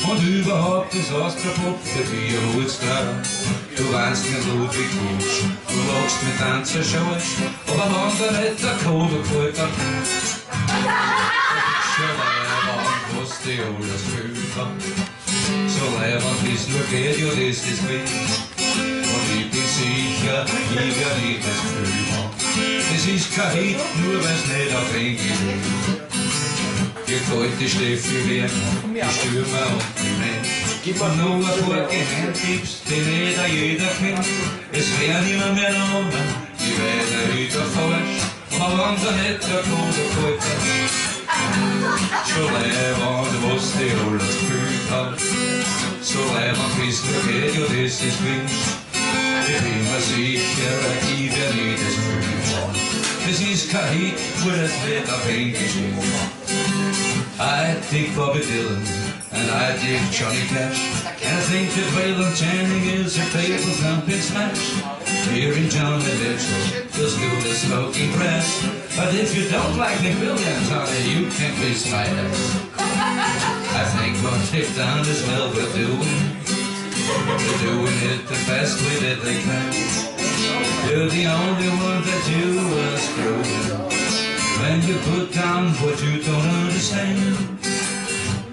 Und überhaupt ist was kaputt für dir, holst dran. Du weinst mit Ludwig Busch, du lachst mit Tanzer Schorsch, aber wenn dir nicht der Koder gefällt, dann schon leibend, was die alles gefühlt hat. So leibend, wie es nur geht, ja, das ist Wind. Und ich bin sicher, ich werde nicht das Gefühl haben. Es ist kein Hit, nur weil's nicht auf Englisch ist. Ihr kalt die Steffi werden, die Stürmer und die Mensch. Gib mir noch ein paar Geheimtipps, die nicht jeder kennt. Es werden immer mehr Namen, die weiter wieder falsch. Aber wenn da nicht der Koder gefällt hat, schon leibend, was die alles gefühlt hat. So leibend, wie's nur geht, ja, das ist Wunsch. Ich bin mir sicher, ich werde nicht das Gefühl haben. Es ist kein Hit, wo das nicht auf Englisch ist. I dig Bobby Dylan and I dig Johnny Cash, and I think that Waylon Channing is a table thumping smash. Hearing Johnny Mitchell feels good as smoking grass, but if you don't like Nick Williams, honey, you can kiss my ass. I think what they've done is well worth doing. They're doing it the best way that they can. You're the only one that you are screwing when you put down what you don't understand.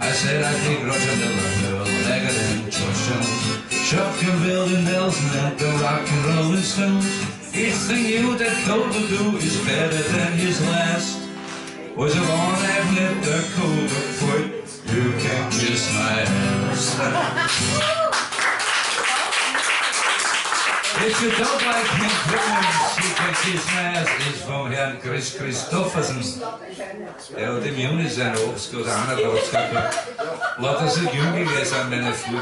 I said I dig Roger Miller, Earl Leggett and George Jones, Chuck and Bill and Nelson and the Rock and Rolling Stones. Each thing you that Cole will do is better than his last. Was a born and let the Cole foot, you can kiss my ass. If you don't like Hank Williams, you can kiss my ass, ist vom Herrn Chris Christoffersen. Der hat im Juni sein Obstgut angebracht. Lauter so Jünglinge sind meine Flug.